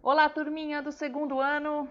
Olá, turminha do segundo ano.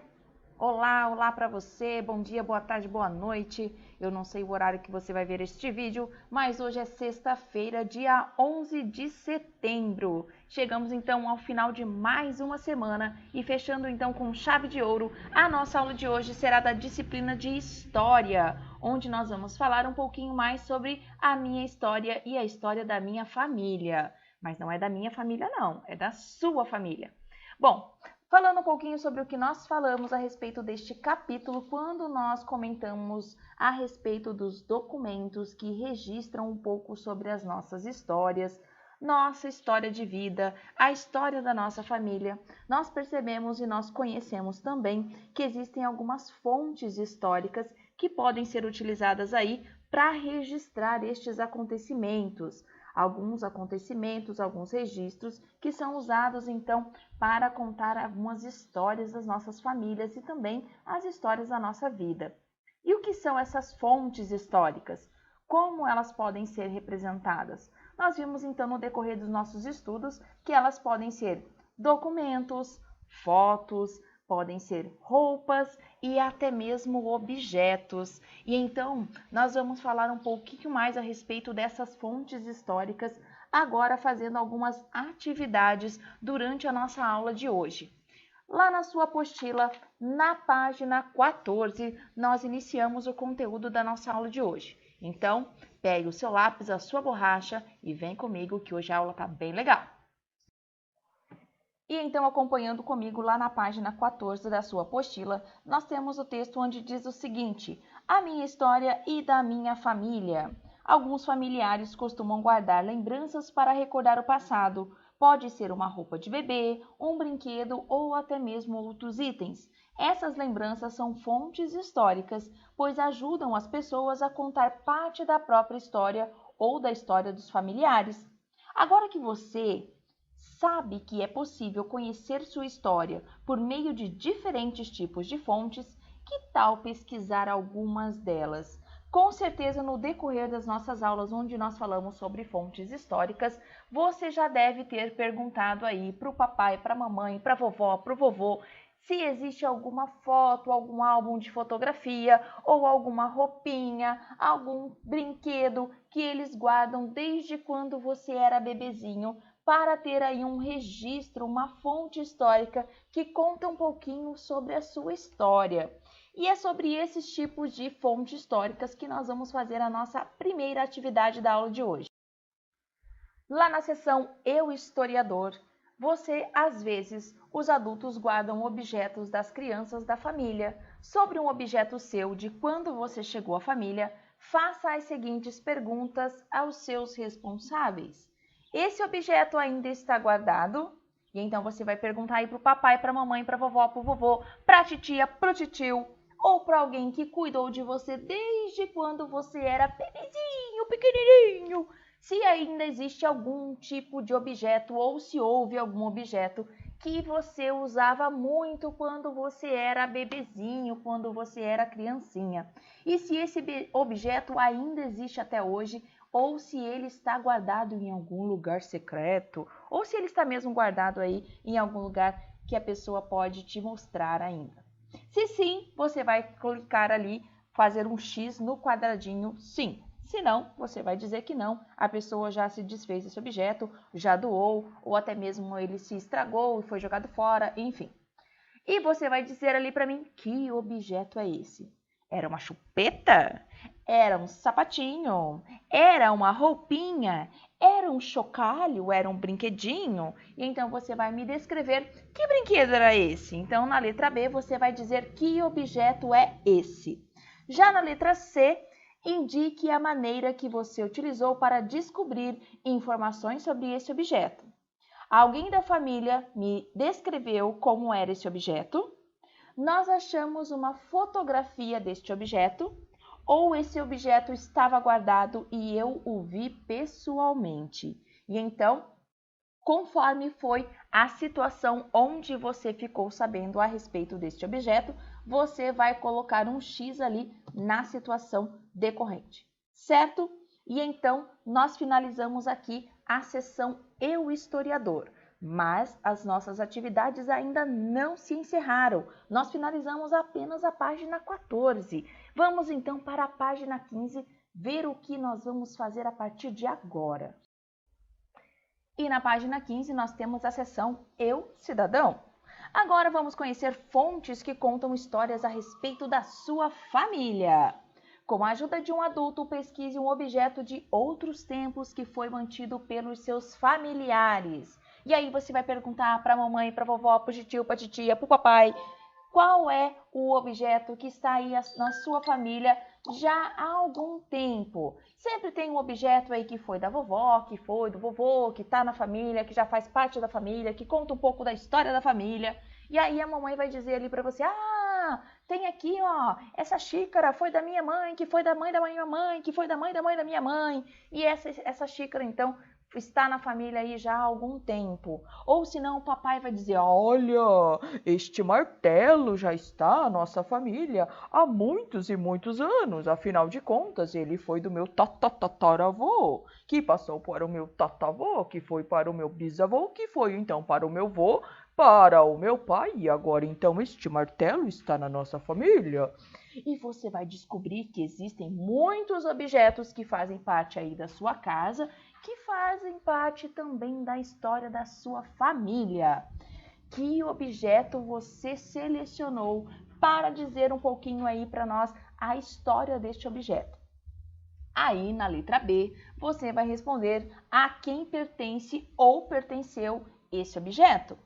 Olá, olá para você. Bom dia, boa tarde, boa noite. Eu não sei o horário que você vai ver este vídeo, mas hoje é sexta-feira, dia 11 de setembro. Chegamos então ao final de mais uma semana e fechando então com chave de ouro, a nossa aula de hoje será da disciplina de História, onde nós vamos falar um pouquinho mais sobre a minha história e a história da minha família. Mas não é da minha família não, é da sua família. Bom, falando um pouquinho sobre o que nós falamos a respeito deste capítulo, quando nós comentamos a respeito dos documentos que registram um pouco sobre as nossas histórias, nossa história de vida, a história da nossa família, nós percebemos e nós conhecemos também que existem algumas fontes históricas que podem ser utilizadas aí para registrar estes acontecimentos. Alguns acontecimentos, alguns registros que são usados então para contar algumas histórias das nossas famílias e também as histórias da nossa vida. E o que são essas fontes históricas? Como elas podem ser representadas? Nós vimos então no decorrer dos nossos estudos que elas podem ser documentos, fotos, podem ser roupas e até mesmo objetos. E então nós vamos falar um pouquinho mais a respeito dessas fontes históricas, agora fazendo algumas atividades durante a nossa aula de hoje. Lá na sua apostila, na página 14, nós iniciamos o conteúdo da nossa aula de hoje. Então, pegue o seu lápis, a sua borracha e vem comigo que hoje a aula está bem legal. E então, acompanhando comigo lá na página 14 da sua apostila, nós temos o texto onde diz o seguinte: a minha história e da minha família. Alguns familiares costumam guardar lembranças para recordar o passado. Pode ser uma roupa de bebê, um brinquedo ou até mesmo outros itens. Essas lembranças são fontes históricas, pois ajudam as pessoas a contar parte da própria história ou da história dos familiares. Agora que você sabe que é possível conhecer sua história por meio de diferentes tipos de fontes, que tal pesquisar algumas delas? Com certeza, no decorrer das nossas aulas, onde nós falamos sobre fontes históricas, você já deve ter perguntado aí para o papai, para a mamãe, para a vovó, para o vovô, se existe alguma foto, algum álbum de fotografia ou alguma roupinha, algum brinquedo que eles guardam desde quando você era bebezinho, para ter aí um registro, uma fonte histórica que conta um pouquinho sobre a sua história. E é sobre esses tipos de fontes históricas que nós vamos fazer a nossa primeira atividade da aula de hoje. Lá na seção Eu Historiador, às vezes, os adultos guardam objetos das crianças da família. Sobre um objeto seu de quando você chegou à família, faça as seguintes perguntas aos seus responsáveis. Esse objeto ainda está guardado? E então você vai perguntar aí para o papai, para a mamãe, para a vovó, para o vovô, para a titia, para o titio ou para alguém que cuidou de você desde quando você era bebezinho, pequenininho. Se ainda existe algum tipo de objeto ou se houve algum objeto que você usava muito quando você era bebezinho, quando você era criancinha. E se esse objeto ainda existe até hoje, ou se ele está guardado em algum lugar secreto, ou se ele está mesmo guardado aí em algum lugar que a pessoa pode te mostrar ainda. Se sim, você vai clicar ali, fazer um X no quadradinho sim. Se não, você vai dizer que não, a pessoa já se desfez desse objeto, já doou, ou até mesmo ele se estragou e foi jogado fora, enfim. E você vai dizer ali para mim, que objeto é esse? Era uma chupeta? Era um sapatinho? Era uma roupinha? Era um chocalho? Era um brinquedinho? E então você vai me descrever que brinquedo era esse. Então na letra B você vai dizer que objeto é esse. Já na letra C, indique a maneira que você utilizou para descobrir informações sobre esse objeto. Alguém da família me descreveu como era esse objeto. Nós achamos uma fotografia deste objeto ou esse objeto estava guardado e eu o vi pessoalmente. E então, conforme foi a situação onde você ficou sabendo a respeito deste objeto, você vai colocar um X ali na situação decorrente, certo? E então, nós finalizamos aqui a sessão Eu Historiador. Mas as nossas atividades ainda não se encerraram. Nós finalizamos apenas a página 14. Vamos então para a página 15, ver o que nós vamos fazer a partir de agora. E na página 15 nós temos a seção Eu, Cidadão. Agora vamos conhecer fontes que contam histórias a respeito da sua família. Com a ajuda de um adulto, pesquise um objeto de outros tempos que foi mantido pelos seus familiares. E aí você vai perguntar para a mamãe, para a vovó, para o tio, para a titia, para o papai, qual é o objeto que está aí na sua família já há algum tempo. Sempre tem um objeto aí que foi da vovó, que foi do vovô, que está na família, que já faz parte da família, que conta um pouco da história da família. E aí a mamãe vai dizer ali para você, tem aqui, ó, essa xícara foi da minha mãe, que foi da mãe da minha mãe, que foi da mãe da minha mãe. E essa xícara, então, está na família aí já há algum tempo. Ou senão o papai vai dizer, olha, este martelo já está na nossa família há muitos e muitos anos. Afinal de contas, ele foi do meu tataravô, que passou para o meu tatavô, que foi para o meu bisavô, que foi então para o meu vô, para o meu pai. E agora então este martelo está na nossa família. E você vai descobrir que existem muitos objetos que fazem parte aí da sua casa, que fazem parte também da história da sua família. Que objeto você selecionou para dizer um pouquinho aí para nós a história deste objeto? Aí, na letra B, você vai responder a quem pertence ou pertenceu esse objeto.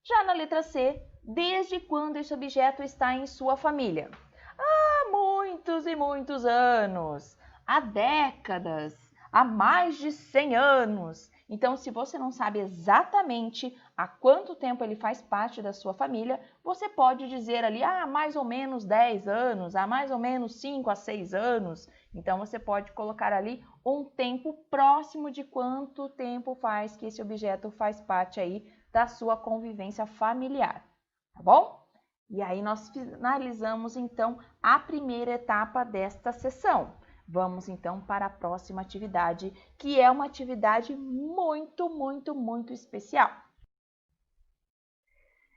Já na letra C, desde quando esse objeto está em sua família? Há muitos e muitos anos, há décadas, há mais de 100 anos. Então, se você não sabe exatamente há quanto tempo ele faz parte da sua família, você pode dizer ali, mais ou menos 10 anos, há mais ou menos 5 a 6 anos. Então, você pode colocar ali um tempo próximo de quanto tempo faz que esse objeto faz parte aí da sua convivência familiar, tá bom? E aí nós finalizamos então a primeira etapa desta sessão. Vamos então para a próxima atividade, que é uma atividade muito, muito, muito especial.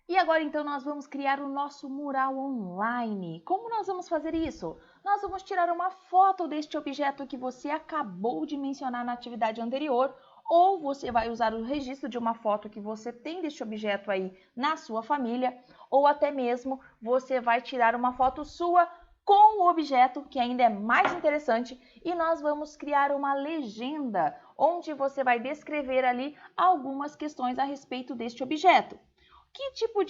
E agora então nós vamos criar o nosso mural online. Como nós vamos fazer isso? Nós vamos tirar uma foto deste objeto que você acabou de mencionar na atividade anterior, ou você vai usar o registro de uma foto que você tem deste objeto aí na sua família, ou até mesmo você vai tirar uma foto sua com o objeto, que ainda é mais interessante, e nós vamos criar uma legenda, onde você vai descrever ali algumas questões a respeito deste objeto. Que tipo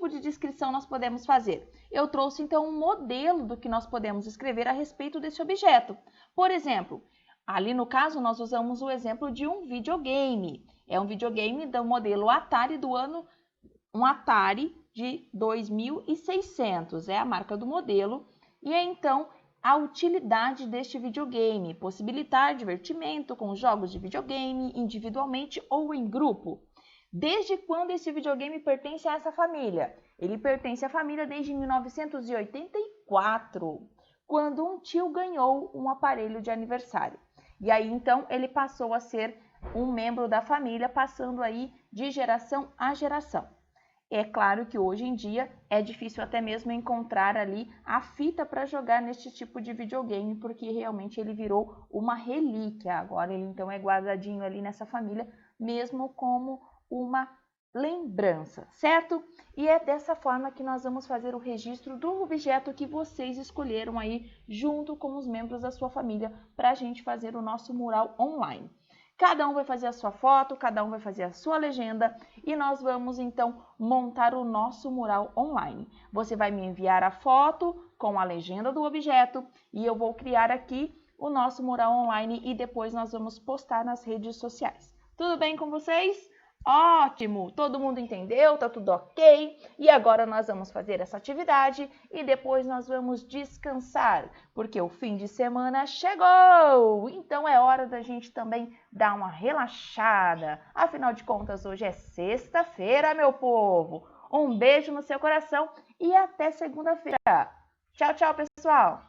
de descrição nós podemos fazer? Eu trouxe então um modelo do que nós podemos escrever a respeito desse objeto. Por exemplo, ali no caso nós usamos o exemplo de um videogame. É um videogame do modelo Atari um Atari de 2600, é a marca do modelo. E é então a utilidade deste videogame, possibilitar divertimento com jogos de videogame individualmente ou em grupo. Desde quando esse videogame pertence a essa família? Ele pertence à família desde 1984, quando um tio ganhou um aparelho de aniversário. E aí, então, ele passou a ser um membro da família, passando aí de geração a geração. É claro que hoje em dia é difícil até mesmo encontrar ali a fita para jogar neste tipo de videogame, porque realmente ele virou uma relíquia. Agora ele então é guardadinho ali nessa família, mesmo como uma lembrança, certo? E é dessa forma que nós vamos fazer o registro do objeto que vocês escolheram aí, junto com os membros da sua família, para a gente fazer o nosso mural online. Cada um vai fazer a sua foto, cada um vai fazer a sua legenda e nós vamos então montar o nosso mural online. Você vai me enviar a foto com a legenda do objeto e eu vou criar aqui o nosso mural online e depois nós vamos postar nas redes sociais. Tudo bem com vocês? Ótimo! Todo mundo entendeu? Tá tudo ok? E agora nós vamos fazer essa atividade e depois nós vamos descansar, porque o fim de semana chegou! Então é hora da gente também dar uma relaxada. Afinal de contas, hoje é sexta-feira, meu povo! Um beijo no seu coração e até segunda-feira! Tchau, tchau, pessoal!